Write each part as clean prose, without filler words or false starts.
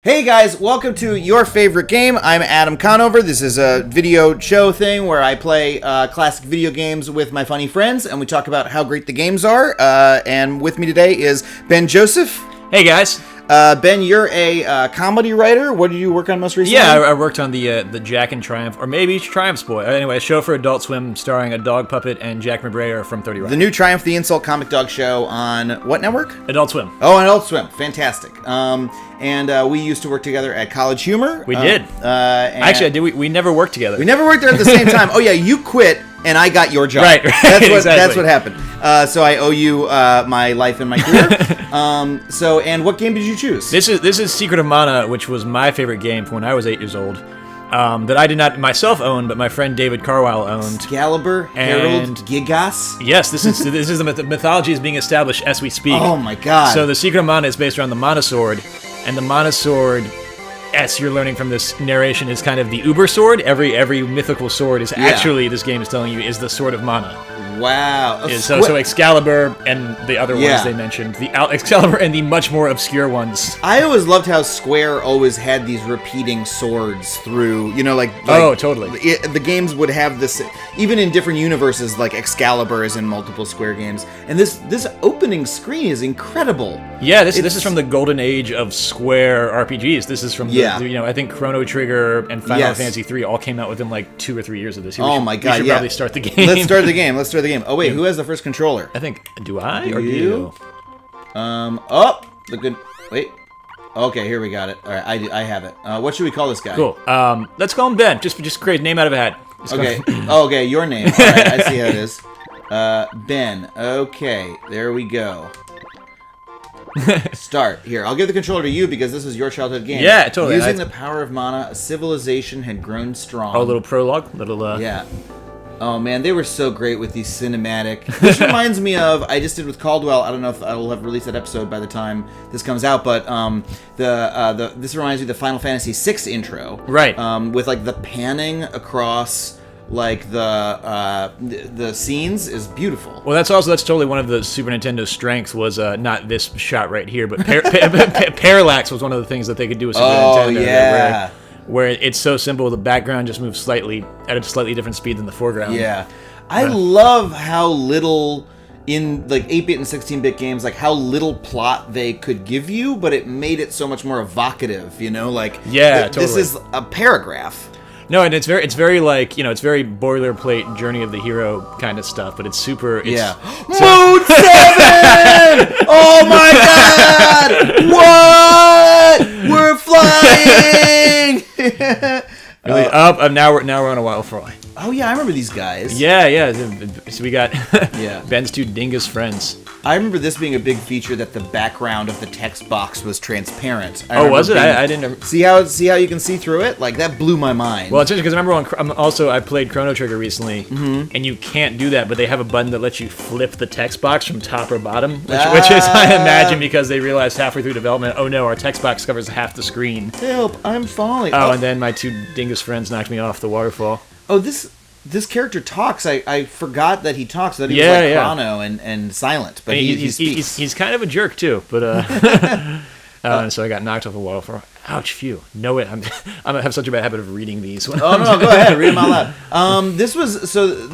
Hey guys, welcome to Your Favorite Game. I'm Adam Conover. This is a video show thing where I play classic video games with my funny friends, and we talk about how great the games are. And with me today is Ben Joseph. Hey guys. Ben, you're a comedy writer. What did you work on most recently? Yeah, I worked on the Jack and Triumph, or maybe Triumph's Boy. Anyway, a show for Adult Swim starring a dog puppet and Jack McBrayer from 30 Rock. The new Triumph the Insult comic dog show on what network? Adult Swim. Oh, on Adult Swim. Fantastic. And we used to work together at College Humor. We did. Actually, I did. We never worked together. We never worked there at the same time. Oh yeah, you quit and I got your job. Right. That's what happened. So I owe you my life and my career. And what game did you choose? This is Secret of Mana, which was my favorite game from when I was 8 years old. That I did not myself own, but my friend David Carwile owned. Excalibur, Herald, Gigas. Yes, this is the mythology is being established as we speak. Oh my god! So the Secret of Mana is based around the Mana Sword, and the Mana Sword, as you're learning from this narration, is kind of the Uber sword. Every mythical sword is actually, this game is telling you, is the Sword of Mana. Wow. So Excalibur and the other ones they mentioned, the Excalibur and the much more obscure ones. I always loved how Square always had these repeating swords through, like oh, totally. The games would have this, even in different universes, like Excalibur is in multiple Square games. And this opening screen is incredible. Yeah, this is from the golden age of Square RPGs. This is from I think Chrono Trigger and Final Fantasy 3 all came out within like 2 or 3 years of this. My god, we should probably start the game. Let's start the game. Oh wait, who has the first controller? I think, do I or do you? Wait. Okay, here we got it. All right, I have it. What should we call this guy? Cool. Let's call him Ben. Just create a name out of a hat. Okay. Okay, your name. All right, I see how it is. Ben. Okay, there we go. Start. Here, I'll give the controller to you because this is your childhood game. Yeah, totally. Using the power of mana, a civilization had grown strong. Oh, a little prologue? Yeah. Oh man, they were so great with these cinematic. This reminds me of, I just did with Caldwell. I don't know if I will have released that episode by the time this comes out, but this reminds me of the Final Fantasy VI intro. Right. With like the panning across like the scenes is beautiful. Well, that's totally one of the Super Nintendo's strengths was not this shot right here, but parallax was one of the things that they could do with Super Nintendo. Oh yeah. Where it's so simple, the background just moves slightly at a slightly different speed than the foreground. Yeah. I love how little in like 8-bit and 16-bit games, like how little plot they could give you, but it made it so much more evocative, totally. This is a paragraph. No, and it's very like, it's very boilerplate Journey of the Hero kind of stuff, but it's super... Mode 7! Oh my god! What? We're flying! Really now we're on a wild fly. Oh yeah, I remember these guys. Yeah. So we got Ben's two dingus friends. I remember this being a big feature, that the background of the text box was transparent. Oh, was it? I didn't. See how you can see through it? Like that blew my mind. Well, it's interesting because I remember I played Chrono Trigger recently, and you can't do that, but they have a button that lets you flip the text box from top or bottom, which is, I imagine, because they realized halfway through development, oh no, our text box covers half the screen. Help! I'm falling. Oh, and then my two dingus friends knocked me off the waterfall. Oh, this character talks. I forgot that he talks. That he was like Chrono and silent, but he speaks. He's kind of a jerk too. But so I got knocked off the waterfall. Ouch! Phew. No way. I have such a bad habit of reading these. Oh no! Go ahead, read them out loud. This was so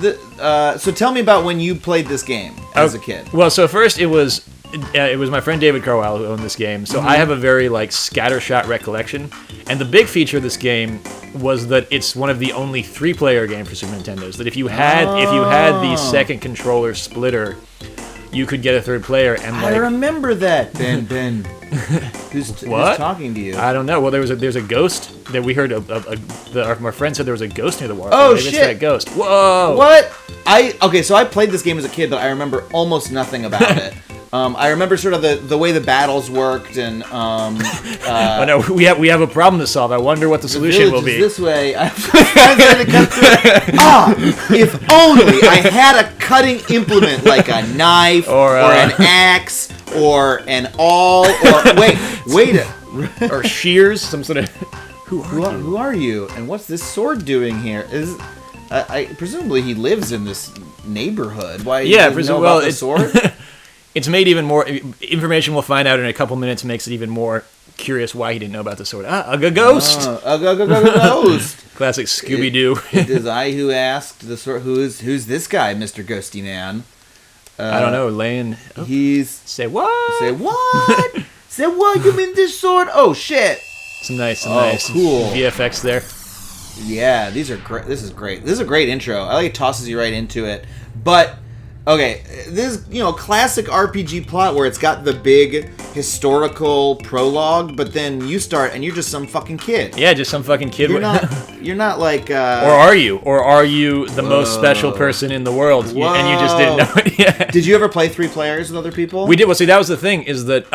tell me about when you played this game as a kid. Well, so first it was my friend David Carwile who owned this game, so I have a very scattershot recollection. And the big feature of this game was that it's one of the only 3-player games for Super Nintendos. That if you had the second controller splitter, you could get a third player. And I remember that. Ben. Who's talking to you? I don't know. Well, there's a ghost that we heard. My friend said there was a ghost near the water. Oh, maybe shit! It's that ghost. Whoa! What? So I played this game as a kid, but I remember almost nothing about it. I remember sort of the way the battles worked, and oh no, we have a problem to solve. I wonder what the solution will be. This way. If only I had a cutting implement like a knife or an axe or an awl or wait or shears, some sort of. Who are you? And what's this sword doing here? Presumably he lives in this neighborhood. Why? Yeah, presumably. Well, the sword. It's made even more. Information we'll find out in a couple minutes makes it even more curious why he didn't know about the sword. A ghost. A ghost. Classic Scooby-Doo. It is I who asked the sword. Who's this guy, Mr. Ghosty Man? I don't know, laying. He's Say what? say what? Say what? You mean this sword? Oh shit! Some nice cool VFX there. Yeah, these are great. This is great. This is a great intro. I like it tosses you right into it. But okay, this classic RPG plot where it's got the big historical prologue, but then you start and you're just some fucking kid. Yeah, just some fucking kid. You're not like. Or are you? Or are you the most special person in the world? And you just didn't know it yet. Did you ever play 3 players with other people? We did. Well, see, that was the thing. Is that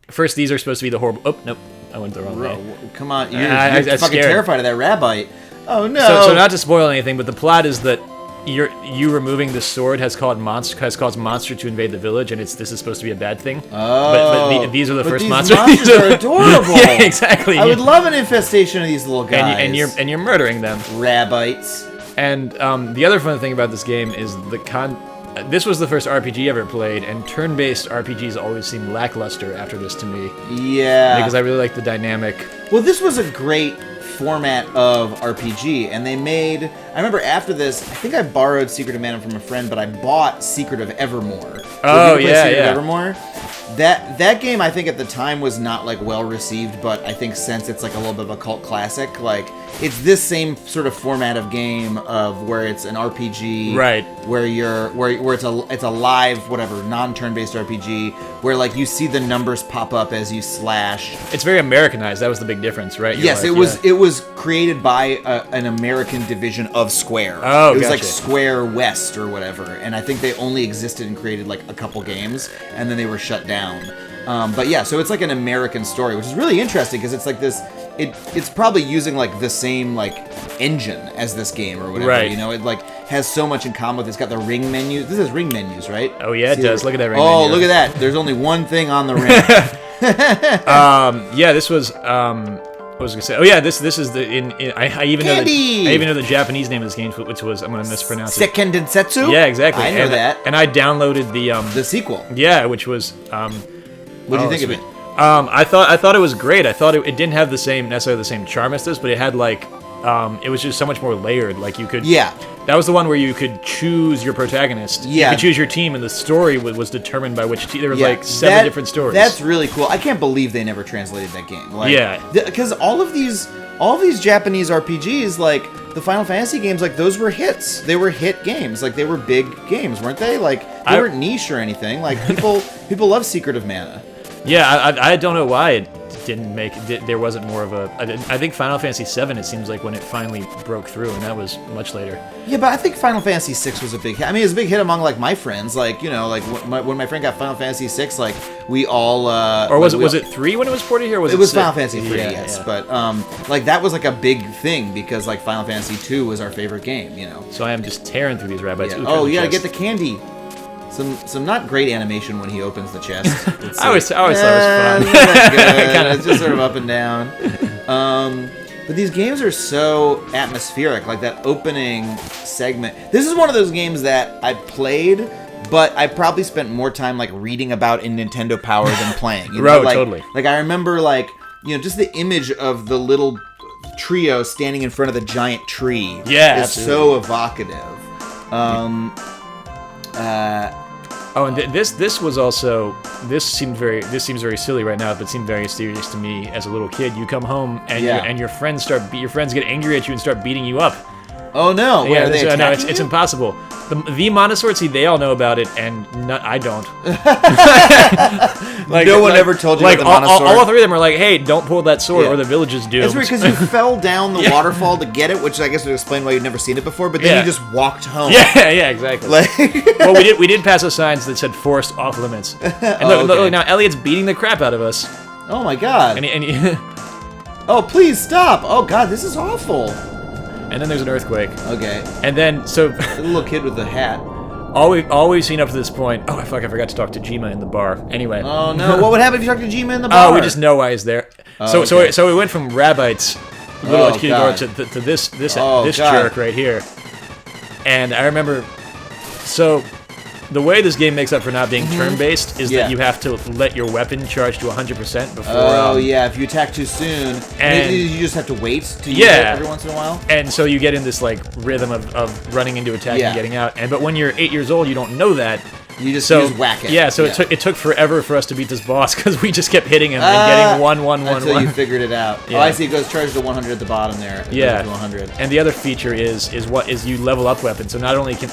first these are supposed to be the horrible. Oh nope, I went the wrong way. Come on, you're fucking scared. terrified of that rabbite. Oh no! So not to spoil anything, but the plot is that you removing the sword has caused monster to invade the village, and this is supposed to be a bad thing. Oh, but these are the first these monsters. Monsters are adorable. Yeah, exactly. I would love an infestation of these little guys. And you're murdering them. Rabbites. And the other fun thing about this game is this was the first RPG I ever played, and turn-based RPGs always seem lackluster after this to me. Yeah. Because I really like the dynamic. Well, this was a great format of RPG, and they made. I remember after this, I think I borrowed Secret of Mana from a friend, but I bought Secret of Evermore. Oh Secret yeah. of Evermore. That game, I think at the time was not like well received, but I think since it's like a little bit of a cult classic, like it's this same sort of format of game of where it's an RPG, right? Where it's a live whatever non-turn-based RPG where like you see the numbers pop up as you slash. It's very Americanized. That was the big difference, right? Yes, it was created by an American division of Square. Oh, it was gotcha. like Square West or whatever, and I think they only existed and created like a couple games, and then they were shut down. But yeah, so it's like an American story, which is really interesting because it's like this. It's probably using like the same like engine as this game or whatever. Right. It like has so much in common with. It's got the ring menu. This is ring menus, right? Oh yeah, it does. Look at that ring menu. Oh, look at that. There's only one thing on the ring. Yeah, this was. What was I gonna say? Oh yeah, this is the I even know the Japanese name of this game, which was I'm gonna mispronounce it. Seiken Densetsu? Yeah, exactly. I know that. And I downloaded the sequel. Yeah, which was What do you think of it? I thought it was great. I thought it didn't have necessarily the same charm as this, but it had like it was just so much more layered. Like you could. Yeah. That was the one where you could choose your protagonist. Yeah. You could choose your team, and the story was determined by which team. There were like 7 different stories. That's really cool. I can't believe they never translated that game. Like, yeah. Because all of these Japanese RPGs, like the Final Fantasy games, like those were hits. They were hit games. Like they were big games, weren't they? Like they weren't niche or anything. Like people love Secret of Mana. Yeah, I don't know why it didn't make there wasn't more of a. I think Final Fantasy VII, it seems like when it finally broke through, and that was much later. Yeah, but I think Final Fantasy VI was a big hit. I mean, it was a big hit among like my friends. Like like when my friend got Final Fantasy VI, like we all. Or was it 3 when it was ported here? Or was it was 6? Final Fantasy 3, yeah, yes, yeah. but like that was like a big thing because like Final Fantasy 2 was our favorite game. So I am just tearing through these rabbits. Yeah. Ooh, Oh, you gotta chest. get the candy. Some not great animation when he opens the chest. I always thought it was fun. It's just sort of up and down. But these games are so atmospheric, like that opening segment. This is one of those games that I played, but I probably spent more time like reading about in Nintendo Power than playing. Right, totally. Like I remember like just the image of the little trio standing in front of the giant tree. Yeah, is so evocative. And this was also this seems very silly right now, but seemed very serious to me as a little kid. You come home and your friends get angry at you and start beating you up. Oh no! Wait, Yeah, are they attacking it's you? impossible. The Montessori, see, they all know about it, and I don't. No one ever told you about the Montessori? All 3 of them are like, "Hey, don't pull that sword, Yeah. or the village is doomed." It's weird because you fell down the waterfall to get it, which I guess would explain why you'd never seen it before. But then Yeah. you just walked home. Yeah, exactly. Like, Well, we did pass the signs that said "forest off limits." And look, now Elliot's beating the crap out of us. oh my god! And Oh, please stop! Oh god, this is awful. then there's an earthquake. Okay, And then the little kid with the hat. all we've seen up to this point. Oh, fuck! I forgot to talk to Jima in the bar. Anyway. Oh no! What would happen if you talked to Jima in the bar? Oh, we just know why he's there. Oh, So okay. we went from Rabbites, little Oh, Kidor, God. to this Oh, God. jerk right here. And I remember, so the way this game makes up for not being turn-based is that you have to let your weapon charge to 100% before. Oh yeah, if you attack too soon, and you just have to wait to use it every once in a while. And so you get in this like rhythm of running into attack and getting out. But when you're 8 years old, you don't know that. You just whack it. Yeah, so it took forever for us to beat this boss because we just kept hitting him and getting one. Until you figured it out. Yeah. Oh, I see. It goes charged to 100 at the bottom there. It goes to 100. And the other feature is you level up weapons. So not only can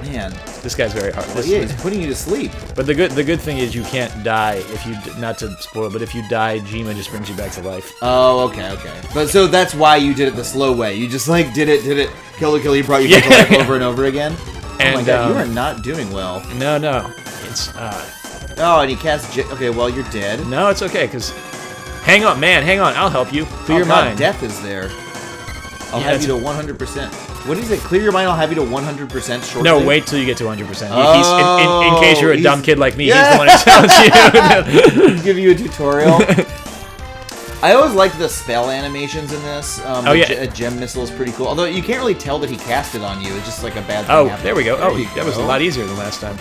man, this guy's very hard. Well, he's putting you to sleep. But the good thing is you can't die if you not to spoil. But if you die, Jima just brings you back to life. Oh, okay. But so that's why you did it the slow way. You just like did it, kill. He brought you back to life over and over again. And, oh my god, you are not doing well. No. It's Oh, and he casts. Okay, well you're dead. No, it's okay because. Hang on. I'll help you. Clear your mind. Death is there. I'll have you to 100%. What is it? Clear your mind. I'll have you to 100% shortly. No, wait till you get to 100%. Oh, in case you're a dumb kid like me, he's the one who tells you. Give you a tutorial. I always liked the spell animations in this. A gem missile is pretty cool. Although you can't really tell that he cast it on you. It's just like a bad thing. There we go. That was a lot easier than last time.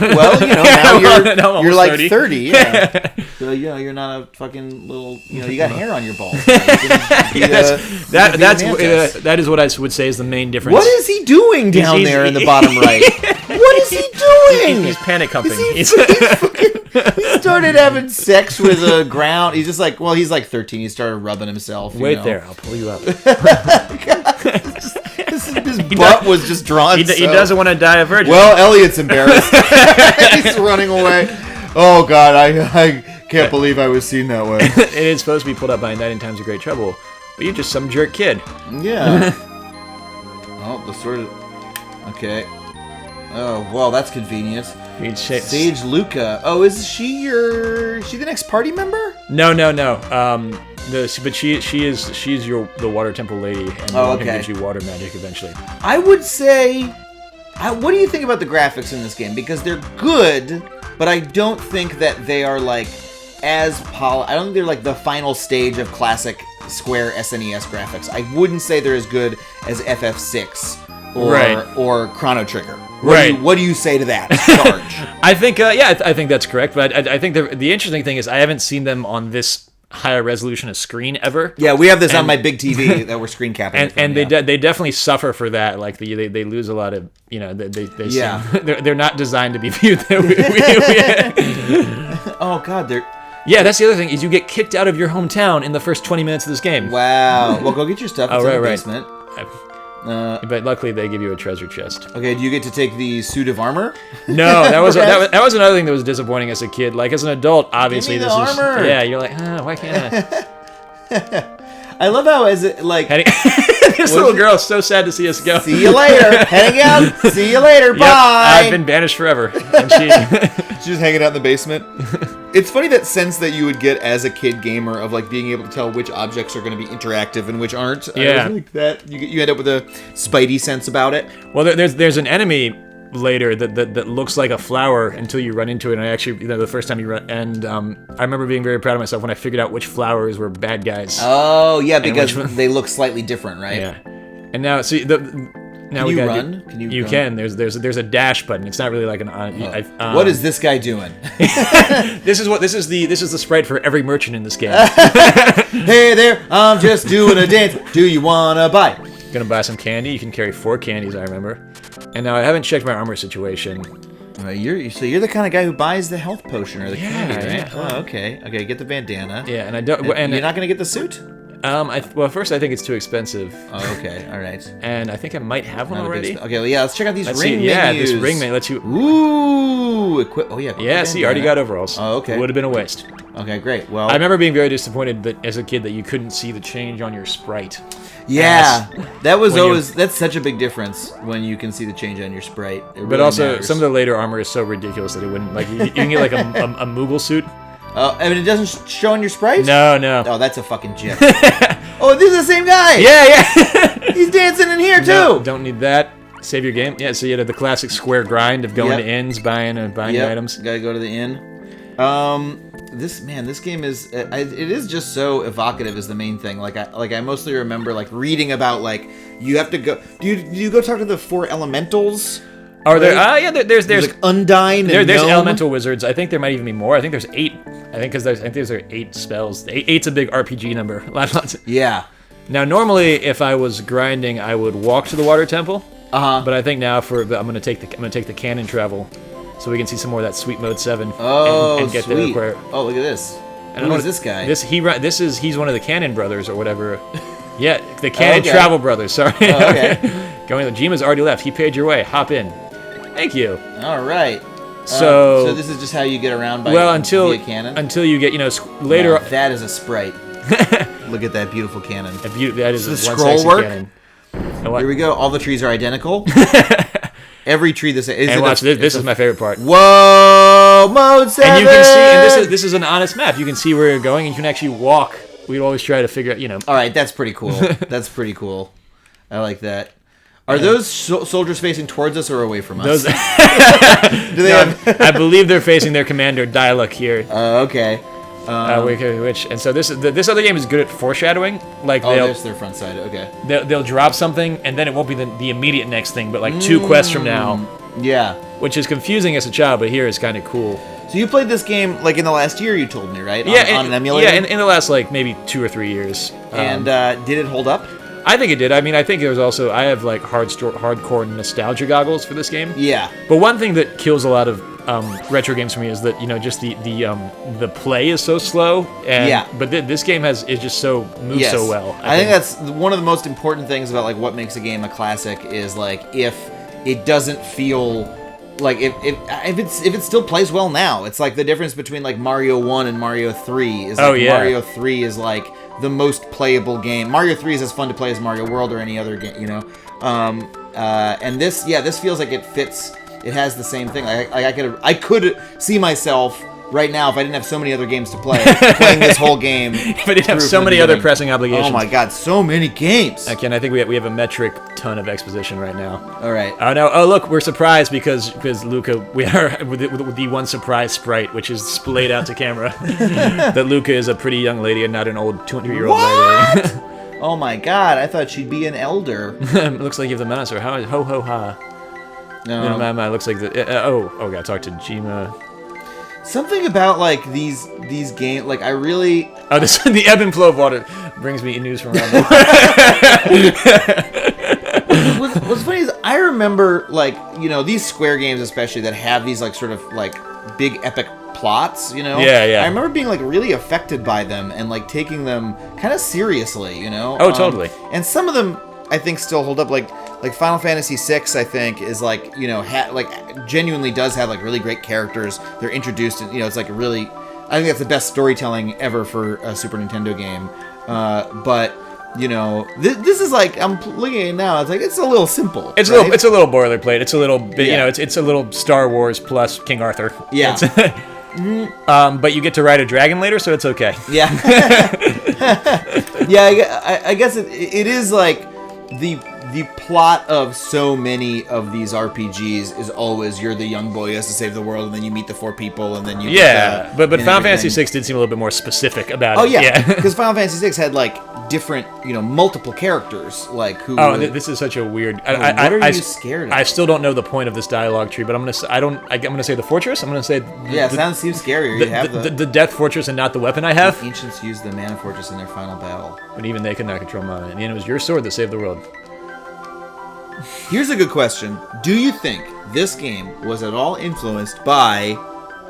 Well, now you're like 30. Yeah. So you're not a fucking little. You got hair on your balls. That is what I would say is the main difference. What is he doing down there in the bottom right? What is he doing? He's panic humping. He started having sex with a ground. He's just like, well, he's like 13. He started rubbing himself. Wait there, I'll pull you up. His butt was just drawn. He doesn't want to die a virgin. Well, Elliot's embarrassed. He's running away. Oh God, I can't believe I was seen that way. It is supposed to be pulled up by a knight in times of great trouble, but you're just some jerk kid. Yeah. Oh, the sort of. Okay. Oh, well, that's convenient. Sage Luca. Oh, is she the next party member? No. But she's the water temple lady, and can give you water magic eventually. I would say, what do you think about the graphics in this game? Because they're good, but I don't think that they are like as I don't think they're like the final stage of classic Square SNES graphics. I wouldn't say they're as good as FF6 or Chrono Trigger. What do you say to that charge? I think I think that's correct. But I think the interesting thing is I haven't seen them on this higher resolution of screen ever. Yeah, we have this on my big TV that we're screen capping. They definitely suffer for that. Like they lose a lot of they're not designed to be viewed that way. Oh God, they're. Yeah, that's the other thing is you get kicked out of your hometown in the first 20 minutes of this game. Wow. Well, go get your stuff. It's in the basement. But luckily they give you a treasure chest. Okay, do you get to take the suit of armor? No, that was another thing that was disappointing as a kid. Like as an adult, obviously Give me the armor. Yeah, you're like, why can't I? I love how this little girl is so sad to see us go. See you later. Heading out. See you later. Bye. I've been banished forever. And she's just hanging out in the basement. It's funny that sense that you would get as a kid gamer of like being able to tell which objects are going to be interactive and which aren't. Yeah. Like that. You end up with a spidey sense about it. Well, there's an enemy later that looks like a flower until you run into it. And I actually, the first time you run, and I remember being very proud of myself when I figured out which flowers were bad guys. Oh yeah, because they look slightly different, right? Yeah. And now, see Now can you run? You can. There's a dash button. It's not really like an. What is this guy doing? This is the sprite for every merchant in this game. Hey there, I'm just doing a dance. Do you wanna buy? Gonna buy some candy. You can carry 4 candies, I remember. And now I haven't checked my armor situation. You're the kind of guy who buys the health potion or the candy, right? Yeah. Oh, okay. Okay, get the bandana. Yeah, and I don't. And you're not gonna get the suit? First I think it's too expensive. Oh, okay, all right. And I think I might have one already. Okay, well, yeah, let's check out these ring menus. Yeah, this ring menu lets you. Ooh, equip. Oh yeah. Yeah, see, already got overalls. Oh, okay. Would have been a waste. Okay, great. Well, I remember being very disappointed that as a kid that you couldn't see the change on your sprite. Yeah, that's such a big difference when you can see the change on your sprite. But also, matters. Some of the later armor is so ridiculous that it wouldn't like you can get like a Moogle suit. I mean, it doesn't show on your sprite? No. Oh, that's a fucking gif. Oh, this is the same guy! Yeah. He's dancing in here, too! No, don't need that. Save your game. Yeah, so you had the classic square grind of going to inns, buying items. Gotta go to the inn. This game is... it is just so evocative is the main thing. Like I mostly remember, like, reading about, like, you have to go... Do you go talk to the 4 elementals? Are there? right? Yeah. There's like Undyne and there's Gnome. elemental wizards. I think there might even be more. I think there's 8. I think there's 8 spells. Eight's a big RPG number. Lots. Yeah. Now, normally, if I was grinding, I would walk to the water temple. But I think now I'm gonna take the cannon travel, so we can see some more of that sweet mode 7. And get sweet. there. Oh, look at this. Who is this guy? He's one of the Cannon brothers or whatever. Yeah, the Cannon Travel brothers. Sorry. Oh, okay. Jima's already left. He paid your way. Hop in. Thank you. All right. So this is just how you get around by until via cannon? until you get later. Now, that is a sprite. Look at that beautiful cannon. That is the one scroll sexy work? cannon. Here we go. All the trees are identical. Every tree this is. And watch this is my favorite part. Whoa, mode 7. And you can see, and this is an honest map. You can see where you're going, and you can actually walk. We'd always try to figure out, All right, that's pretty cool. That's pretty cool. I like that. Are those soldiers facing towards us or away from us? Those. Do they have? I believe they're facing their commander Dialog here. Okay. And so this other game is good at foreshadowing. Like there's their front side. Okay. They'll drop something, and then it won't be the immediate next thing, but like 2 quests from now. Yeah. Which is confusing as a child, but here is kind of cool. So you played this game like in the last year, you told me, right? Yeah, on an emulator. Yeah, in the last like maybe 2 or 3 years. And did it hold up? I think it did. I mean, I think there was also I have like hardcore nostalgia goggles for this game. Yeah. But one thing that kills a lot of retro games for me is that just the play is so slow. And, yeah. But this game moves so well. I think that's one of the most important things about like what makes a game a classic is like if it doesn't feel like if it still plays well now. It's like the difference between like Mario 1 and Mario 3 is like Mario 3 is like the most playable game. Mario 3 is as fun to play as Mario World or any other game, and this feels like it fits. It has the same thing. I could see myself right now if I didn't have so many other games to play, playing this whole game. If I didn't have so many other pressing obligations. Oh my god, so many games. Ken, I think we have a metric ton of exposition right now. All right. Oh no! Oh look, we're surprised because Luca, we are with the one surprise sprite, which is splayed out to camera. That Luca is a pretty young lady and not an old 200-year-old lady. Oh my god! I thought she'd be an elder. It looks like you have the mouse or ho ho ha. No, my looks like the oh god, talk to Jima. Something about like these games, like I really. Oh, the ebb and flow of water brings me news from around the world. What's funny is I remember like these Square games especially that have these like sort of like big epic plots. Yeah. I remember being like really affected by them and like taking them kind of seriously. Oh, totally. And some of them I think still hold up. Like Final Fantasy VI, I think, is like genuinely does have like really great characters. They're introduced, and it's like really. I think that's the best storytelling ever for a Super Nintendo game. But this is like I'm looking at it now. It's like it's a little simple. It's right? It's a little boilerplate. It's a little bit. It's a little Star Wars plus King Arthur. Yeah. But you get to ride a dragon later, so it's okay. Yeah. Yeah. I guess it is like the plot of so many of these RPGs is always you're the young boy who has to save the world, and then you meet the 4 people, and then you but Final Fantasy VI did seem a little bit more specific about it. Oh yeah, because Final Fantasy VI had like different multiple characters like who. Oh, this is such a weird. What are you scared of? I still don't know the point of this dialogue tree, but I'm gonna say the fortress. I'm gonna say seems scarier. You have the Death Fortress and not the weapon I have. The ancients used the Mana Fortress in their final battle, but even they could not control mana. In the end, it was your sword that saved the world. Here's a good question. Do you think this game was at all influenced by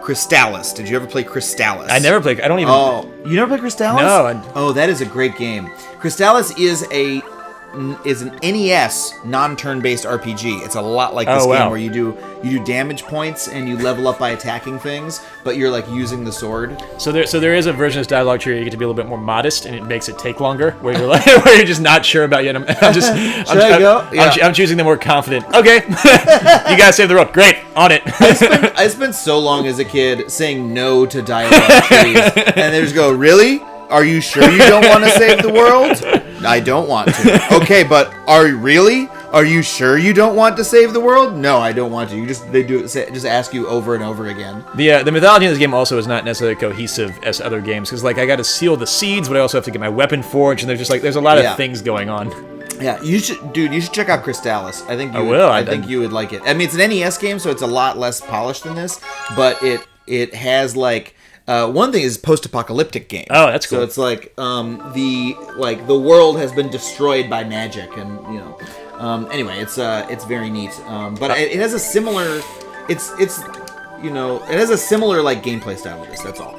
Crystallis? Did you ever play Crystallis? I never played. I don't even. Oh, you never played Crystallis? No. Oh, that is a great game. Crystallis is an NES non-turn-based RPG. It's a lot like this game where you do damage points and you level up by attacking things, but you're like using the sword. So there is a version of this dialogue tree where you get to be a little bit more modest, and it makes it take longer. Where you're like, where you're just not sure about yet. I'm choosing the more confident. Okay, you guys saved the world. Great, on it. I spent so long as a kid saying no to dialogue trees, and they just go, really? Are you sure you don't want to save the world? I don't want to. Okay, but are you sure you don't want to save the world? No, I don't want to. Just ask you over and over again. The mythology in this game also is not necessarily cohesive as other games because like I got to seal the seeds, but I also have to get my weapon forged, and there's a lot of things going on. Yeah, you should check out Crystallis. I think you will. I think you would like it. I mean, it's an NES game, so it's a lot less polished than this, but it has like one thing is post-apocalyptic game. Oh, that's cool. So it's like the world has been destroyed by magic, and anyway, it's very neat. But it has a similar it has a similar like gameplay style to this. That's all.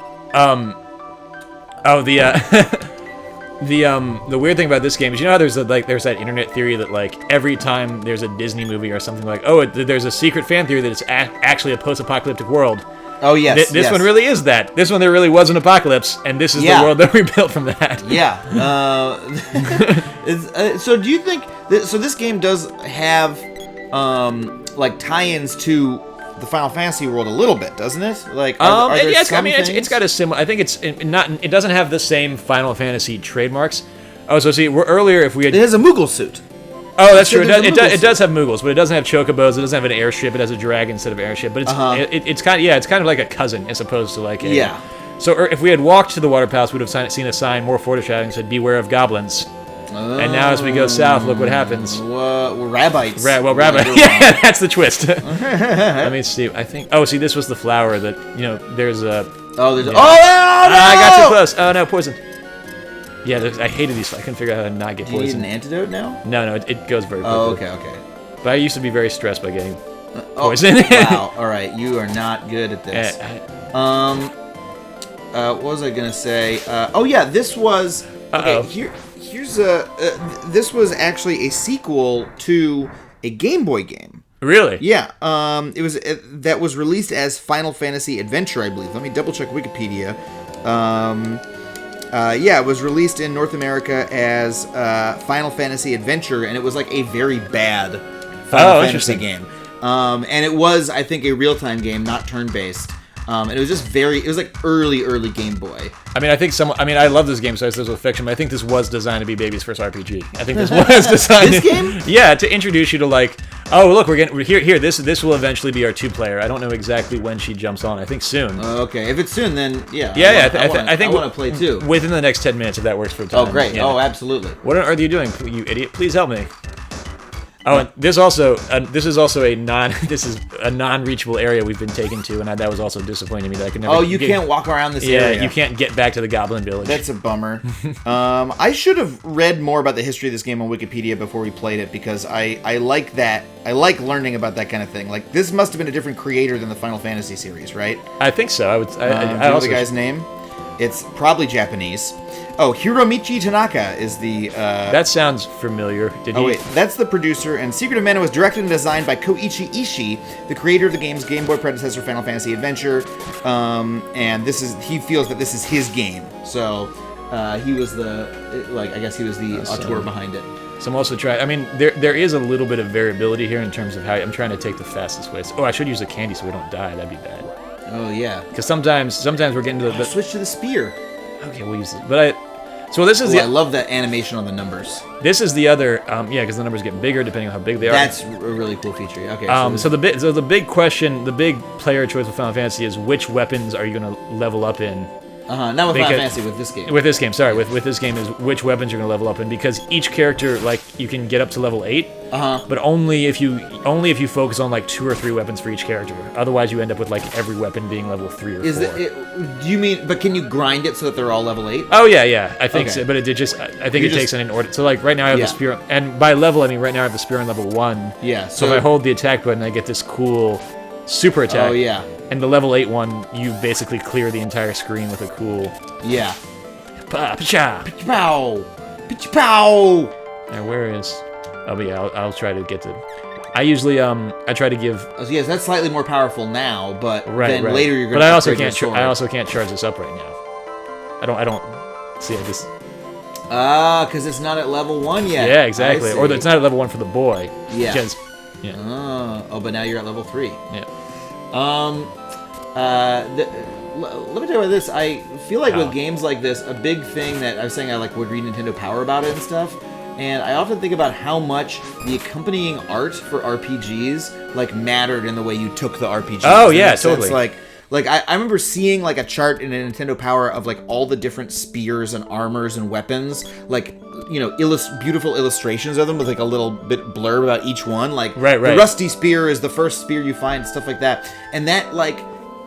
The weird thing about this game is, you know how there's that internet theory that like every time there's a Disney movie or something like, there's a secret fan theory that it's actually a post-apocalyptic world. Oh yes, this one really is that. This one there really was an apocalypse, and this is the world that we built from that. Yeah. So do you think so? This game does have like tie-ins to the Final Fantasy world a little bit, doesn't it? Like, it's got a similar. I think it's not. It doesn't have the same Final Fantasy trademarks. Oh, so see, earlier if we had, it has a Moogle suit. Oh, that's true. It does have Moogles, but it doesn't have chocobos. It doesn't have an airship. It has a dragon instead of airship. But it's kind of like a cousin as opposed to like a. Yeah. So if we had walked to the water palace, we'd have seen a sign more foreshadowing that said "Beware of goblins." And now as we go south, look what happens. We're rabbites. Rabbit. Yeah, that's the twist. Let me see. I think. Oh, see, this was the flower that there's a. Oh, there's. Yeah. Oh no! I got too close. Oh no, poison. Yeah, I hated these. I couldn't figure out how to not get poisoned. Do you need an antidote now? No, it goes very quickly. Oh, okay. But I used to be very stressed by getting poison. Wow. All right, you are not good at this. What was I gonna say? This was. Okay, this was actually a sequel to a Game Boy game. Really? Yeah. That was released as Final Fantasy Adventure, I believe. Let me double check Wikipedia. It was released in North America as Final Fantasy Adventure, and it was like a very bad Final Fantasy game. And it was, I think, a real-time game, not turn-based. And it was just it was like early Game Boy. I mean, I love this game, so this was fiction, but I think this was designed to be baby's first RPG. I think this was designed. This game? Yeah, to introduce you to like, oh look, we're here. This will eventually be our 2-player. I don't know exactly when she jumps on. I think soon. Okay, if it's soon, then yeah. I think I want to play too. Within the next 10 minutes, if that works for time. Oh great! Yeah. Oh, absolutely. What on earth are you doing, you idiot? Please help me. Oh, and this is also a non-reachable area we've been taken to, and that was also disappointing me that I could never. Oh, you can't walk around this area. Yeah, you can't get back to the Goblin Village. That's a bummer. I should have read more about the history of this game on Wikipedia before we played it, because I like that. I like learning about that kind of thing. Like, this must have been a different creator than the Final Fantasy series, right? I think so. Do you know the guy's name? It's probably Japanese. Oh, Hiromichi Tanaka is the... That sounds familiar. That's the producer, and Secret of Mana was directed and designed by Koichi Ishii, the creator of the game's Game Boy predecessor, Final Fantasy Adventure, and he feels that this is his game, so he was the auteur behind it. So I'm also trying... I mean, there is a little bit of variability here in terms of how... I'm trying to take the fastest way. I should use a candy so we don't die. That'd be bad. Oh, yeah. Because sometimes we're getting to the... Switch to the spear. Okay, we'll use this. But I love that animation on the numbers. This is the other, because the numbers get bigger depending on how big they are. That's a really cool feature. Okay. So the big question, the big player choice with Final Fantasy is which weapons are you going to level up in? Not with Final Fantasy, with this game. With this game, sorry. With this game is which weapons you're going to level up in, because each character, like, you can get up to level 8, but only if you focus on like 2 or 3 weapons for each character. Otherwise, you end up with like every weapon being level 3 or 4. Do you mean? But can you grind it so that they're all level 8? Oh yeah. I think so. But it takes an order. So like right now I have the spear, and by level I mean right now I have the spear on level 1. Yeah. So if I hold the attack button, I get this cool super attack. Oh yeah. And the level 8 one, you basically clear the entire screen with a cool... Yeah. Pa-cha! Pow! Pow! Now, where is... Oh, but yeah, I'll try to get to... I usually, I try to give... Oh, so yes, that's slightly more powerful now, but then right. later you're going to... But I also can't charge this up right now. I don't... See, I just... because it's not at level 1 yet. Yeah, exactly. Or it's not at level 1 for the boy. Yeah. Yeah. But now you're at level 3. Yeah. Let me tell you about this. I feel like with games like this, a big thing that I was saying I would read Nintendo Power about it and stuff, and I often think about how much the accompanying art for RPGs mattered in the way you took the RPG. Oh yeah, totally. I remember seeing a chart in a Nintendo Power of all the different spears and armors and weapons. beautiful illustrations of them with like a little bit blurb about each one. Like Right. the rusty spear is the first spear you find, stuff like that. And that like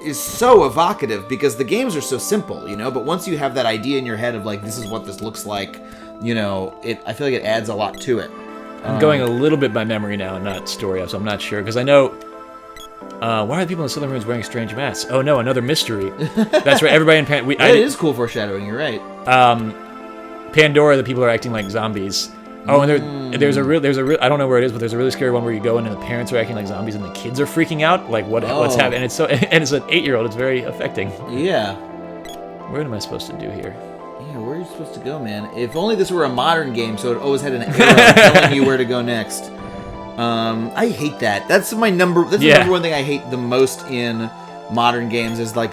is so evocative because the games are so simple, but once you have that idea in your head of like this is what this looks like, I feel like it adds a lot to it. I'm going a little bit by memory now, not story, so I'm not sure because I know. Why are the people in the Southern Ruins wearing strange masks? Oh no, another mystery. That's right. Everybody in It is cool foreshadowing. You're right. Pandora, the people are acting like zombies. Oh, and there's a real I don't know where it is, but there's a really scary one where you go in and the parents are acting like zombies and the kids are freaking out, like what's happening. And it's an 8-year-old. It's very affecting. Yeah. What am I supposed to do here? Yeah, where are you supposed to go, man? If only this were a modern game, so it always had an arrow telling you where to go next. I hate that. That's the number one thing I hate the most in modern games is like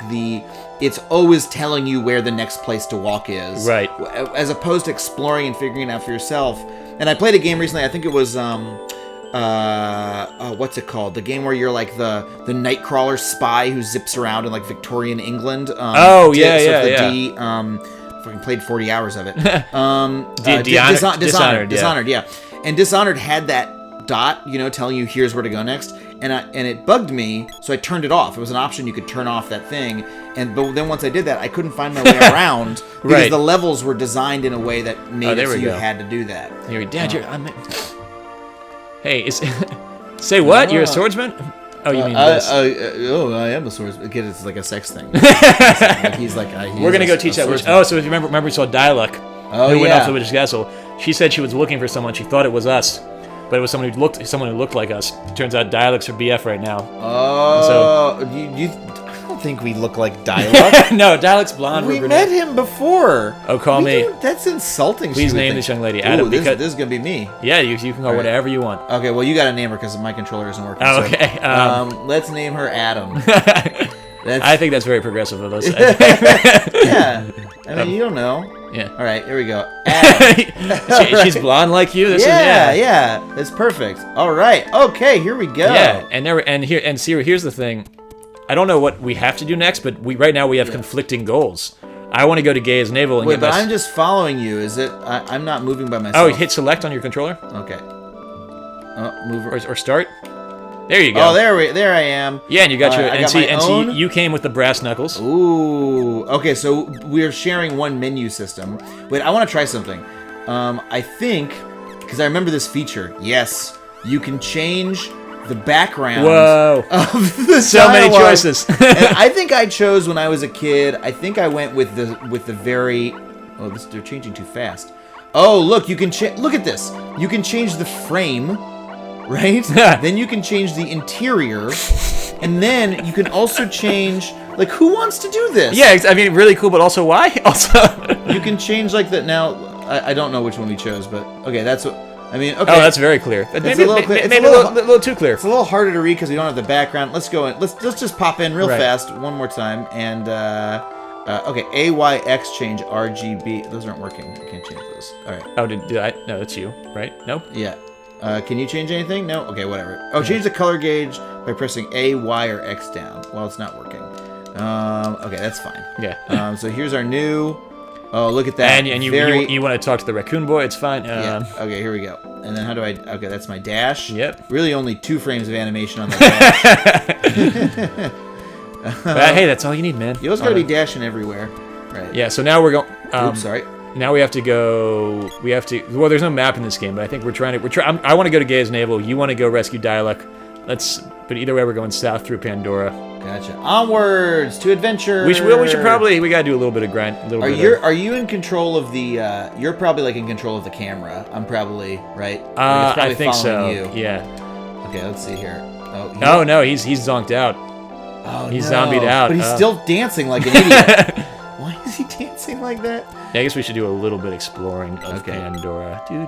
it's always telling you where the next place to walk is. Right. As opposed to exploring and figuring it out for yourself. And I played a game recently, I think it was what's it called? The game where you're like the Nightcrawler spy who zips around in like Victorian England. Fucking played 40 hours of it. Dishonored, yeah. And Dishonored had that dot, telling you here's where to go next. And it bugged me, so I turned it off. It was an option you could turn off that thing. But then once I did that, I couldn't find my way around because the levels were designed in a way that made it so you had to do that. Dad, Hey, say what? You're a swordsman? Oh, you mean this? I am a swordsman. It's like a sex thing. We're gonna go teach that witch. Oh, so if you remember we saw Dialog, who went off to the witch's castle. She said she was looking for someone. She thought it was us, but it was someone who looked like us. Turns out Dialog's her BF right now. Oh, so, I don't think we look like Dialog. No, Dialog's blonde. We met him before. Oh, call me. That's insulting. Please name this young lady Adam. This is gonna be me. Yeah, you can call whatever you want. Okay, well you gotta name her because my controller isn't working. Oh, okay. Let's name her Adam. I think that's very progressive of us. Yeah. I mean, you don't know. Yeah. All right, here we go. Adam. She's blonde like you. Yeah. That's perfect. All right. Okay, here we go. Yeah, and Siri, here's the thing. I don't know what we have to do next, but right now we have conflicting goals. I want to go to Gaia's Navel and but I'm just following you. Is it? I'm not moving by myself. Oh, hit select on your controller. Okay. Move or start. There you go. Oh, there I am. Yeah, and you got you came with the brass knuckles. Ooh. Okay, so we're sharing one menu system. Wait, I want to try something. I think because I remember this feature. Yes, you can change the background of the so many choices. And I think I chose when I was a kid. I think I went with the very. They're changing too fast. Oh, look, you can look at this. You can change the frame. Right? Then you can change the interior, and then you can also change, like, who wants to do this? Yeah, I mean, really cool, but also why? Also, you can change, like, now, I don't know which one we chose, but, okay, that's what, I mean, okay. Oh, that's very clear. Maybe a little too clear. It's a little harder to read because we don't have the background. Let's go in. Let's just pop in real fast one more time, and, okay, AYX change RGB. Those aren't working. I can't change those. All right. Oh, did I? No, that's you, right? No? Yeah. Can you change anything? No? Okay, whatever. Oh, change the color gauge by pressing A, Y, or X down. Well, it's not working. Okay, that's fine. Yeah. So here's our new... Oh, look at that. And you want to talk to the raccoon boy, it's fine. Yeah. Okay, here we go. And then how do I... Okay, that's my dash. Yep. Really only 2 frames of animation on the dash. But, hey, that's all you need, man. You always got to be dashing everywhere. Right. Yeah, so now we're going... Oops, sorry. Now we have to go. Well, there's no map in this game, but I think I want to go to Gaia's Navel. You want to go rescue Dialog. But either way, we're going south through Pandora. Gotcha. Onwards to adventure. We should probably. We gotta do a little bit of grind. Are you in control of the? You're probably like in control of the camera. I'm probably right. I think so. You. Yeah. Okay, let's see here. Oh no, he's zonked out. Oh, he's zombied out. But he's still dancing like an idiot. Why is he dancing like that? Yeah, I guess we should do a little bit exploring of Pandora. We're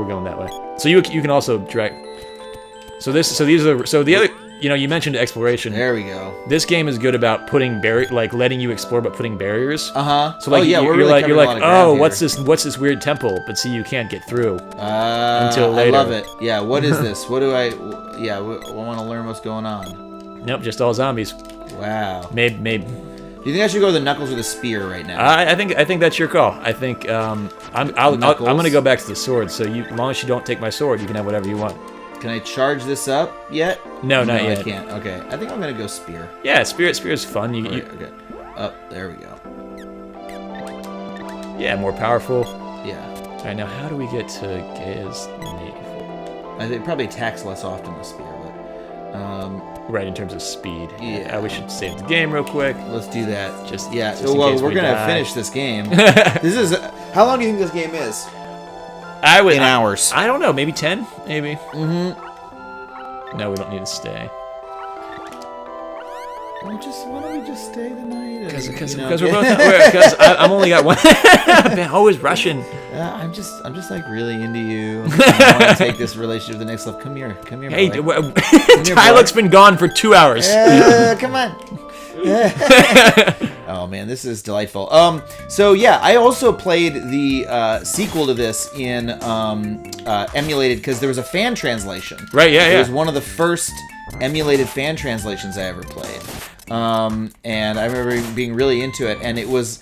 going that way. So you can also drag. So the other. You mentioned exploration. There we go. This game is good about putting letting you explore, but putting barriers. So you're like, oh, what's this weird temple? But see, you can't get through until later. I love it. Yeah. What is this? What do I? Yeah. I want to learn what's going on. Nope, just all zombies. Wow. Maybe. Do you think I should go with the knuckles or the spear right now? I think that's your call. I think I'm gonna go back to the sword. So as long as you don't take my sword, you can have whatever you want. Can I charge this up yet? No, not yet. I can't. Okay, I think I'm gonna go spear. Yeah, spear is fun. Okay. There we go. Yeah, more powerful. Yeah. All right, now how do we get to Gaia's navel? I think it probably attacks less often the spear, but right, in terms of speed. Yeah. We should save the game real quick. Let's do that. Just in well, case we're we gonna die. finish this game. This is how long do you think this game is? In hours. I don't know. Maybe 10. Maybe. Mm-hmm. No, we don't need to stay. Why don't we just stay the night? Because we're both. Because I'm only got one. I'm always rushing. I'm just like really into you. I want to take this relationship to the next level. Come here. Hey, boy. Tyler's been gone for 2 hours. Come on. Oh man, this is delightful. So yeah, I also played the sequel to this in emulated because there was a fan translation. Right. Yeah. It was one of the first emulated fan translations I ever played. And I remember being really into it, and it was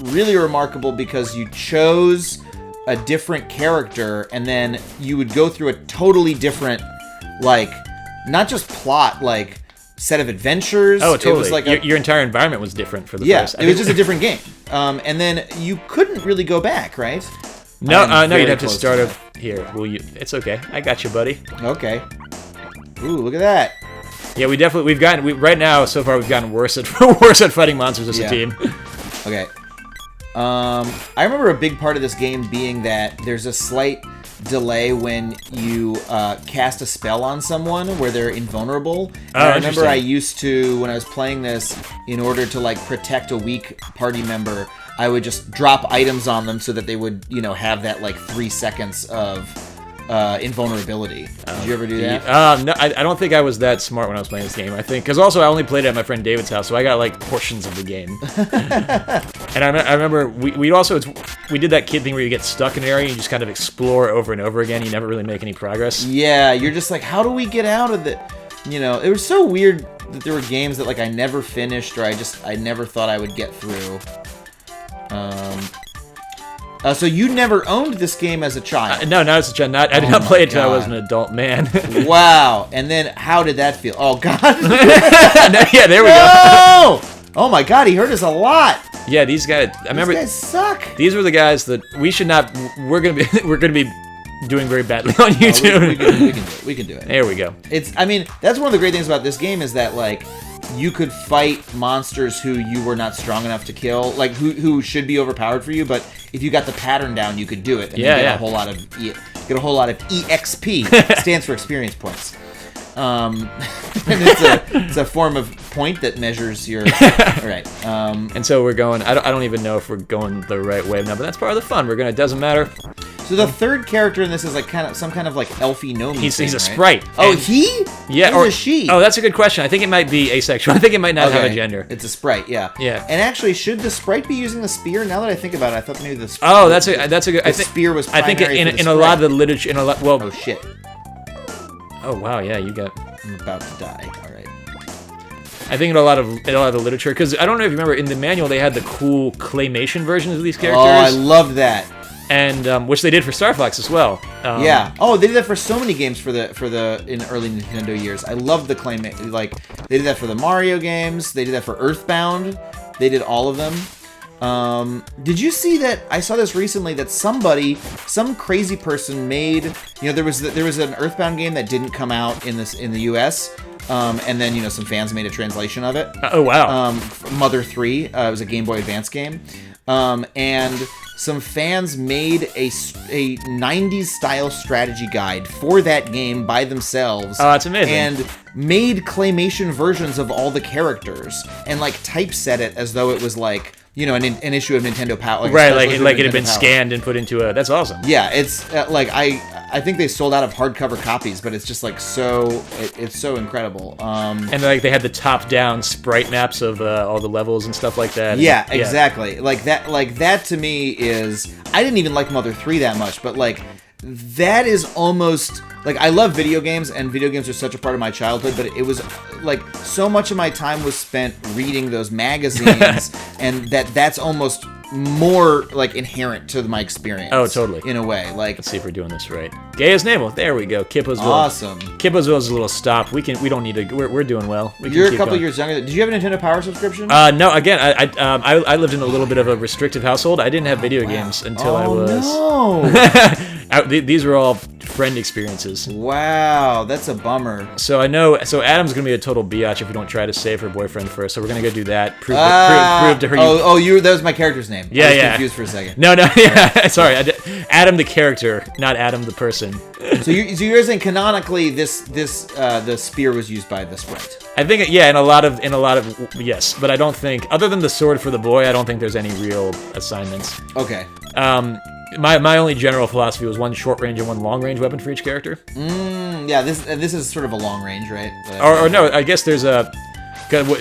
really remarkable because you chose a different character, and then you would go through a totally different, like, not just plot, like, set of adventures. Oh, totally. It was like your entire environment was different for the first. Yeah, it was just a different game. And then you couldn't really go back, right? No, you'd have to start up here. It's okay. I got you, buddy. Okay. Ooh, look at that. Yeah, right now so far we've gotten worse at fighting monsters as a team. Okay. I remember a big part of this game being that there's a slight delay when you cast a spell on someone where they're invulnerable. And I remember I used to, when I was playing this, in order to like protect a weak party member, I would just drop items on them so that they would, have that like 3 seconds of invulnerability. Did you ever do that? No, I don't think I was that smart when I was playing this game. I think because also I only played it at my friend David's house, so I got like portions of the game. And I remember we did that kid thing where you get stuck in an area and you just kind of explore over and over again. You never really make any progress. Yeah, you're just like, how do we get out of it? It was so weird that there were games that like I never finished or I never thought I would get through. So you never owned this game as a child? No, not as a child. I did not play it until I was an adult man. Wow. And then how did that feel? Oh, God. Yeah, there we go. Oh, my God. He hurt us a lot. Yeah, these guys. I remember. These guys suck. These were the guys that we should not. We're gonna be doing very badly on YouTube. We can do it. There we go. That's one of the great things about this game is that like you could fight monsters who you were not strong enough to kill, like who should be overpowered for you, but if you got the pattern down, you could do it. And get a whole lot of EXP. Stands for experience points. And it's a form of point that measures your right. And so we're going. I don't even know if we're going the right way now, but that's part of the fun. It doesn't matter. So the third character in this is like some kind of like elfie gnome. He's a right? sprite. Oh, he? Yeah, or is she? Oh, that's a good question. I think it might be asexual. I think it might not have a gender. It's a sprite. Yeah. Yeah. And actually, should the sprite be using the spear? Now that I think about it, I thought maybe the spear. Oh, that's a good. The spear was. I think primary in a lot of the literature, Oh shit. Oh wow, yeah, you got. I'm about to die. All right. I think in a lot of the literature, because I don't know if you remember in the manual they had the cool claymation versions of these characters. Oh, I loved that. And which they did for Star Fox as well. Yeah. Oh, they did that for so many games for the in early Nintendo years. I love the claim. Like they did that for the Mario games. They did that for Earthbound. They did all of them. Did you see that? I saw this recently that some crazy person made. There was an Earthbound game that didn't come out in the U.S. And then some fans made a translation of it. Oh wow. Mother 3. It was a Game Boy Advance game. And some fans made a 90s style strategy guide for that game by themselves. Oh, that's amazing. And made claymation versions of all the characters and like typeset it as though it was like an issue of Nintendo Power. Right, like it had been scanned and put into a. That's awesome. Yeah, it's like I think they sold out of hardcover copies, but it's just like it's so incredible. And like they had the top-down sprite maps of all the levels and stuff like that. Yeah, exactly. Like that to me is I didn't even like Mother 3 that much, but like that is almost like I love video games, and video games are such a part of my childhood, but it was like so much of my time was spent reading those magazines, and that's almost more like inherent to my experience. Oh, totally. In a way, like let's see if we're doing this right. Gay as Navel. There we go. Kipposville. Awesome. Kipposville's a little stop. We don't need to. We're doing well. You're a couple years younger. Did you have a Nintendo Power subscription? No. Again, I lived in a little bit of a restrictive household. I didn't have video games until I was. No. These were all friend experiences. Wow, that's a bummer. So I know. So Adam's gonna be a total biatch if we don't try to save her boyfriend first. So we're gonna go do that. Prove to her. That was my character's name. Yeah, I was yeah. confused for a second. No. Yeah. Sorry, Adam the character, not Adam the person. So you're saying canonically the spear was used by the sprite. I think in a lot of yes, but I don't think other than the sword for the boy, I don't think there's any real assignments. Okay. My only general philosophy was one short range and one long range weapon for each character. Yeah, this is sort of a long range, right? Or no, I guess there's a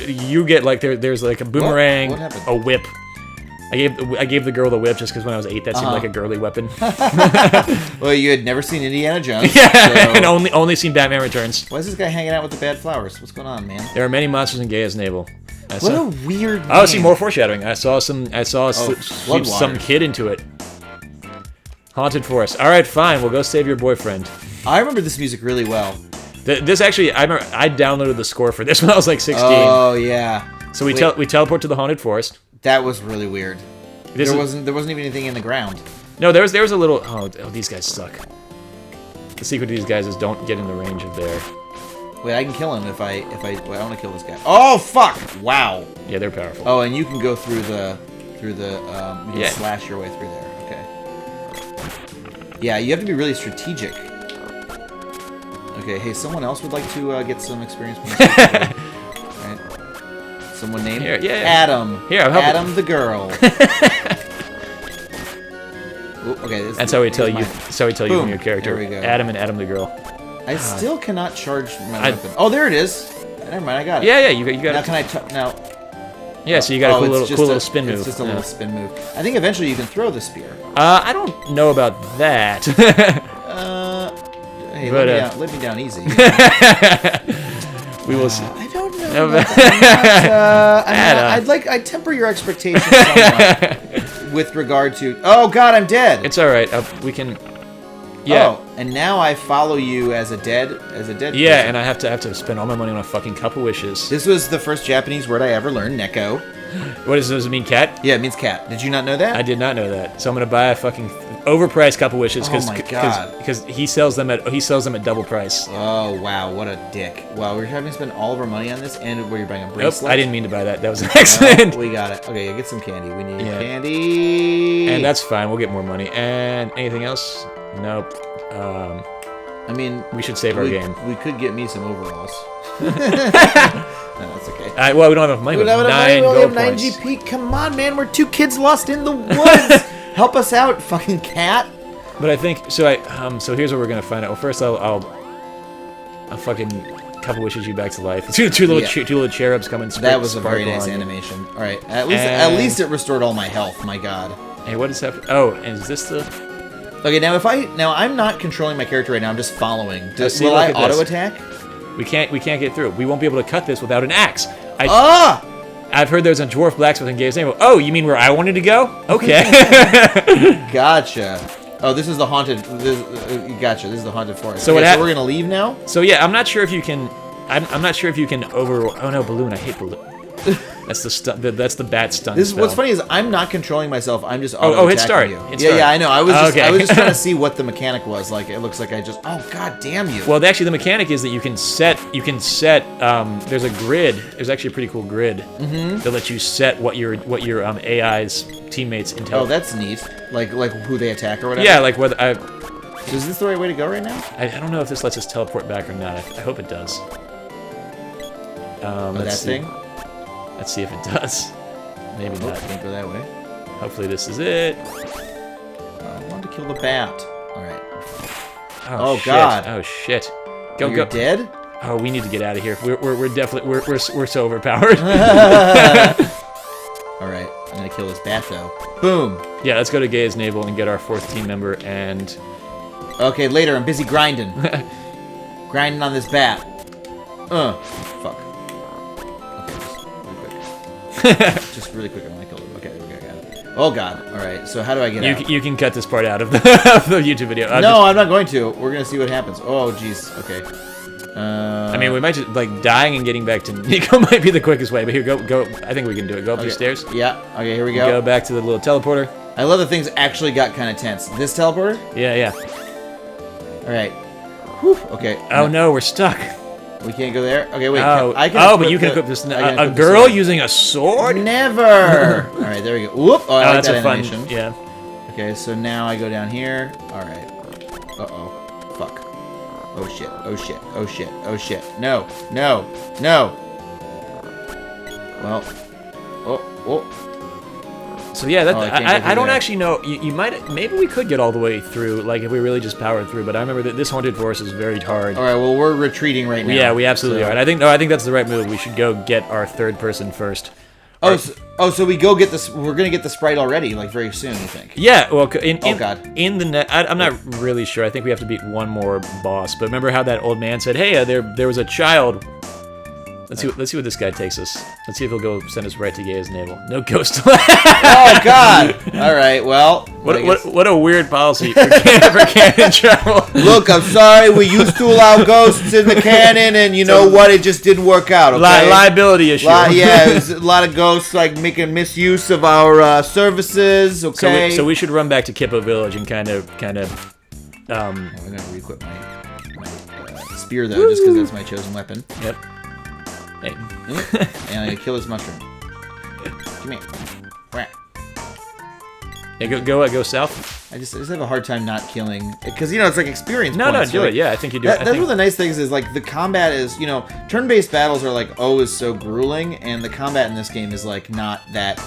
you get like there's like a boomerang, what happened? a whip. I gave the girl the whip just because when I was 8 that seemed like a girly weapon. Well, you had never seen Indiana Jones. Yeah, so... and only seen Batman Returns. Why is this guy hanging out with the bad flowers? What's going on, man? There are many monsters in Gay as Navel. What a weird name. Oh, see more foreshadowing. I saw some kid into it. Haunted Forest. All right, fine. We'll go save your boyfriend. I remember this music really well. This actually, I remember I downloaded the score for this when I was like 16. Oh yeah. So we teleport to the Haunted Forest. That was really weird. There wasn't even anything in the ground. No, there was a little. Oh, these guys suck. The secret to these guys is don't get in the range of their. Wait, I can kill him if I wait, I want to kill this guy. Oh fuck! Wow. Yeah, they're powerful. Oh, and you can go through the you can slash your way through there. Okay. Yeah, you have to be really strategic. Okay, hey, someone else would like to get some experience. Right. Someone named Adam. Here, I'm helping. Adam the girl. Ooh, okay, that's how we tell you. That's how we tell you from your character. There we go. Adam and Adam the girl. I still cannot charge my weapon. Oh, there it is. Never mind, I got it. Yeah, you got now it. Can I now? Yeah, so you got a cool little spin move. It's just a little spin move. I think eventually you can throw the spear. I don't know about that. Hey, but, let me down easy. We will see. I don't know. About that. I'd temper your expectations somewhat with regard to. Oh God, I'm dead. It's all right. We can. Yeah. Oh, and now I follow you as a dead. Yeah, person. and I have to spend all my money on a fucking cup of wishes. This was the first Japanese word I ever learned. Neko. Does it mean cat? Yeah, it means cat. Did you not know that? I did not know that. So I'm gonna buy a fucking overpriced cup of wishes because he sells them at double price. Oh wow, what a dick! Wow, we're having to spend all of our money on this, and where you're buying a bracelet. Nope, I didn't mean to buy that. That was an accident. We got it. Okay, get some candy. We need candy. And that's fine. We'll get more money. And anything else? Nope. I mean, we should save our game. We could get me some overalls. No, that's okay. Well, we don't have enough money. We have 9 gold points. 9 GP. Come on, man. We're 2 kids lost in the woods. Help us out, fucking cat. But I think so. So here's what we're gonna find out. Well, first I'll fucking couple wishes you back to life. Two little cherubs coming. That was a very nice animation. All right. At least it restored all my health. My God. Hey, what is happening? Oh, and is this the? Okay, now I'm not controlling my character right now. I'm just following. Will I auto attack? We can't get through. We won't be able to cut this without an axe. I've heard there's a dwarf blacksmith in Gabe's name. Oh, you mean where I wanted to go? Okay. Gotcha. Oh, this is the haunted. Gotcha. This is the haunted forest. So so we're gonna leave now. So yeah, I'm not sure if you can. I'm not sure if you can over. Oh no, balloon! I hate balloon. That's the stun. That's the bat stun. What's funny is I'm not controlling myself. I'm just hit start. You. Yeah, I know. I was just trying to see what the mechanic was. Like it looks like I just. Oh God damn you. Well, actually, the mechanic is that you can set. There's a grid. There's actually a pretty cool grid that lets you set what your AI's teammates intel. Oh, that's neat. Like who they attack or whatever. Yeah, like whether I. So is this the right way to go right now? I don't know if this lets us teleport back or not. I hope it does. Let's see. Thing. Let's see if it does. Maybe not. Can't go that way. Hopefully this is it. I want to kill the bat. All right. Oh shit. God. Oh shit. Go. You're dead. Oh, we need to get out of here. We're definitely we're so overpowered. All right. I'm gonna kill this bat though. Boom. Yeah. Let's go to Gabe's navel and get our 4th team member and Okay, later. I'm busy grinding. Grinding on this bat. Fuck. Okay, just really quick. I want to kill him. Okay, I got it. Oh god. All right. So how do I get out? You can cut this part out of the, of the YouTube video. I'm not going to. We're gonna see what happens. Oh jeez. Okay. I mean, we might just, like, dying and getting back to Nico might be the quickest way, but here, go. I think we can do it. Go up these stairs. Yeah. Okay, here we go. Go back to the little teleporter. I love that things actually got kind of tense. This teleporter? Yeah. All right. Whew. Okay. Oh no, we're stuck. We can't go there. Okay, wait. But you can equip this. A girl using a sword? Never. All right, there we go. Whoop. Oh, I like that's that a animation. fun. Yeah. Okay, so now I go down here. All right. Uh-oh. Fuck. Oh shit. Oh shit. Oh shit. Oh shit. No. No. No. Well. Oh. So yeah, that I don't there. actually know. You might, maybe we could get all the way through, like if we really just powered through. But I remember that this haunted forest is very hard. All right. Well, we're retreating right now. Yeah, we absolutely are. And I think that's the right move. We should go get our third person first. So we go get this. We're gonna get the sprite already, like very soon. You think? Yeah. Well, God. In the I'm not really sure. I think we have to beat one more boss. But remember how that old man said, "Hey, there was a child." Let's see what this guy takes us. Let's see if he'll go send us right to Gaia's navel. No ghost. Oh God! All right. Well, what a weird policy for canon travel. Look, I'm sorry. We used to allow ghosts in the canon, and you know what? It just didn't work out. Okay? Liability issue. There's a lot of ghosts like making misuse of our services. Okay. So we should run back to Kippo Village and kind of. I'm gonna re-equip my spear though, just because that's my chosen weapon. Yep. Hey. And I'm gonna kill this mushroom. Come here. Wah. Hey, go south. I just have a hard time not killing because it's like experience No, points. do it. Yeah, I think you do. That's one of the nice things is like the combat is turn-based battles are like always so grueling, and the combat in this game is like not that.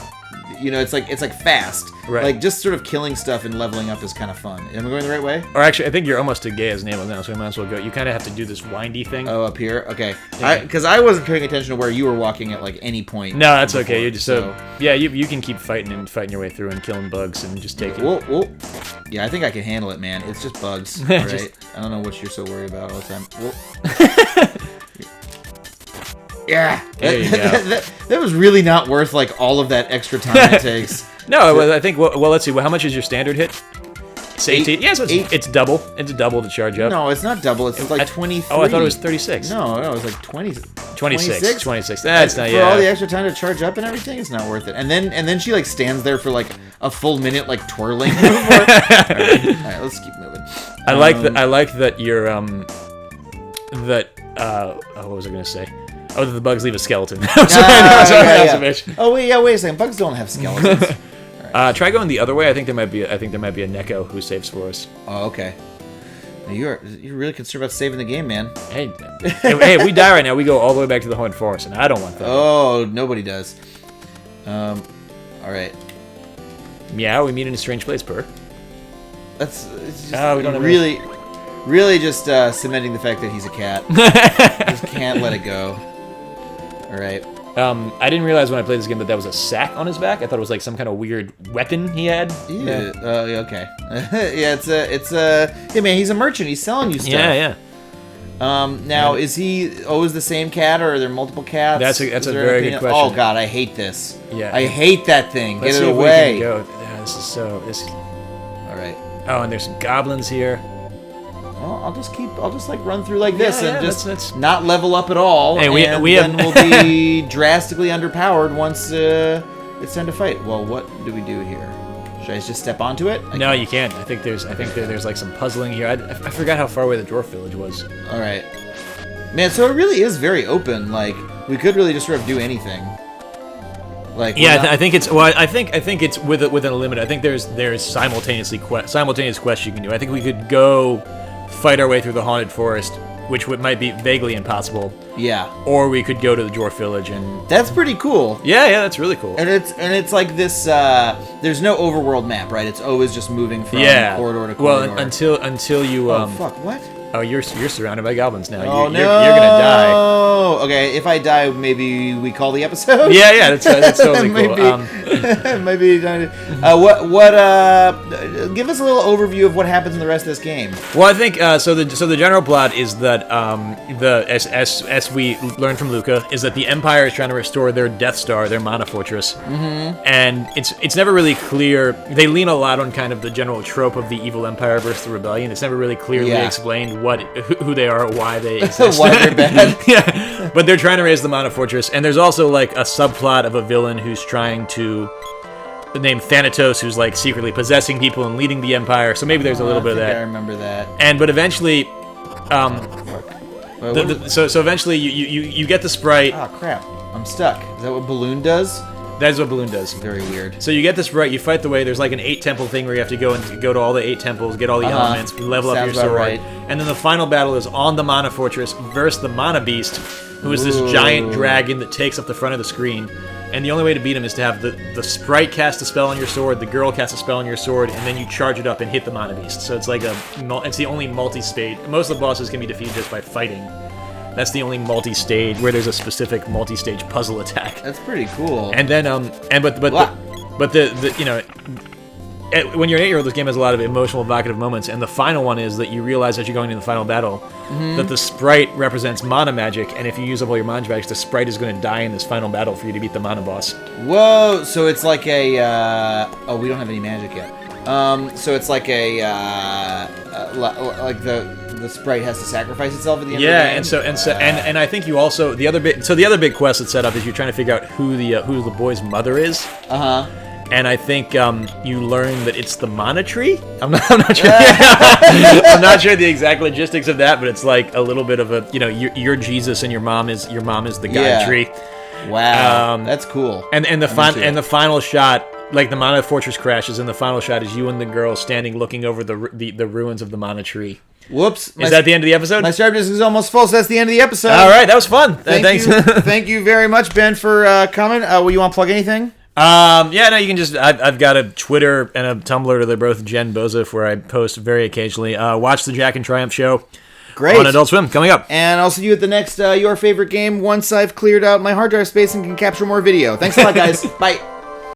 It's like fast. Right. Like just sort of killing stuff and leveling up is kind of fun. Am I going the right way? Or actually, I think you're almost to Gaia's navel now, so we might as well go. You kind of have to do this windy thing. Oh, up here. Okay. Because I wasn't paying attention to where you were walking at like any point. No, that's before, okay. You just yeah, you can keep fighting your way through and killing bugs and just taking. Whoa. Yeah, I think I can handle it, man. It's just bugs. All right. I don't know what you're so worried about all the time. Whoa. Yeah, there you go. That was really not worth like all of that extra time it takes. No, I think. Well, let's see. How much is your standard hit? It's 18. Yeah, so it's double. It's double to charge up. No, it's not double. It's like 23. Oh, I thought it was 36. No, it was like 20. 26. That's not. For all the extra time to charge up and everything, it's not worth it. And then she like stands there for like a full minute, like twirling. All right, let's keep moving. I like that you're what was I gonna say? Oh, the bugs leave a skeleton. Oh wait a second. Bugs don't have skeletons. Right. Try going the other way. I think there might be a Neko who saves for us. Oh, okay. You're really concerned about saving the game, man. Hey, if we die right now, we go all the way back to the Haunted Forest, and I don't want that. Oh, nobody does. All right. Meow. We meet in a strange place, Purr. It's just we don't have really just cementing the fact that he's a cat. Just can't let it go. All right. I didn't realize when I played this game that was a sack on his back. I thought it was like some kind of weird weapon he had. Yeah. Okay. Yeah. Yeah, man. He's a merchant. He's selling you stuff. Yeah. Now, is he always the same cat, or are there multiple cats? That's a very good question. Oh God, I hate this. Yeah. I hate that thing. Let's Get see it if away. we can go. Yeah, this is so. All right. Oh, and there's some goblins here. Well, I'll just like run through like this and just that's... not level up at all. Hey, then we'll be drastically underpowered once it's time to fight. Well, what do we do here? Should I just step onto it? No, you can't. I think there's like some puzzling here. I forgot how far away the dwarf village was. All right, man. So it really is very open. Like we could really just sort of do anything. Like I think it's within a limit. I think there's simultaneous quests you can do. I think we could go fight our way through the haunted forest, which might be vaguely impossible. Yeah. Or we could go to the dwarf village and. That's pretty cool. Yeah, that's really cool. And it's like this. There's no overworld map, right? It's always just moving from corridor to corridor. Well, until you. Oh fuck! What? Oh, you're surrounded by goblins now. Oh, You're gonna die. Okay, if I die, maybe we call the episode. Yeah, that's totally cool. Maybe. Give us a little overview of what happens in the rest of this game. Well, I think so. The general plot is that as we learned from Luca, is that the Empire is trying to restore their Death Star, their Mana Fortress, and it's never really clear. They lean a lot on kind of the general trope of the evil Empire versus the Rebellion. It's never really clearly explained who they are or why they exist. Why they're bad. Yeah, but they're trying to raise the Mana Fortress, and there's also like a subplot of a villain who's trying to named Thanatos, who's like secretly possessing people and leading the Empire. So maybe there's a little bit of that. I remember that. But eventually, so eventually you get the sprite. Oh crap! I'm stuck. Is that what Balloon does? That's what Balloon does. Very weird. So you get the sprite, you fight the way. There's like an 8-temple thing where you have to go to all the 8 temples, get all the elements, level up your sword, right. and then the final battle is on the Mana Fortress versus the Mana Beast, who is this giant dragon that takes up the front of the screen. And the only way to beat him is to have the sprite cast a spell on your sword, the girl cast a spell on your sword, and then you charge it up and hit the Mana Beast. So it's like it's the only multi-stage. Most of the bosses can be defeated just by fighting. That's the only multi-stage where there's a specific multi-stage puzzle attack. That's pretty cool. And then but the you know, when you're an 8-year-old, this game has a lot of emotional, evocative moments. And the final one is that you realize as you're going into the final battle that the sprite represents mana magic, and if you use up all your mana magic, the sprite is going to die in this final battle for you to beat the mana boss. Whoa! So it's like a we don't have any magic yet. So it's like like the sprite has to sacrifice itself at the end of the game? And I think you also the other big quest that's set up is you're trying to figure out who the boy's mother is. And I think you learn that it's the Mana Tree. I'm not sure. I'm not sure the exact logistics of that, but it's like a little bit of a you're Jesus and your mom is the God Tree. Wow, that's cool. And the final shot. Like the Mana Fortress crashes, and the final shot is you and the girl standing looking over the ruins of the Mana Tree. Whoops! Is that the end of the episode? My star disk is almost full, so that's the end of the episode. All right, that was fun. Thanks. Thank you very much, Ben, for coming. Will you want to plug anything? Yeah, no, you can just. I've got a Twitter and a Tumblr. They're both Jen Bozif, where I post very occasionally. Watch the Jack and Triumph show. Great. On Adult Swim, coming up. And I'll see you at the next Your Favorite Game once I've cleared out my hard drive space and can capture more video. Thanks a lot, guys. Bye.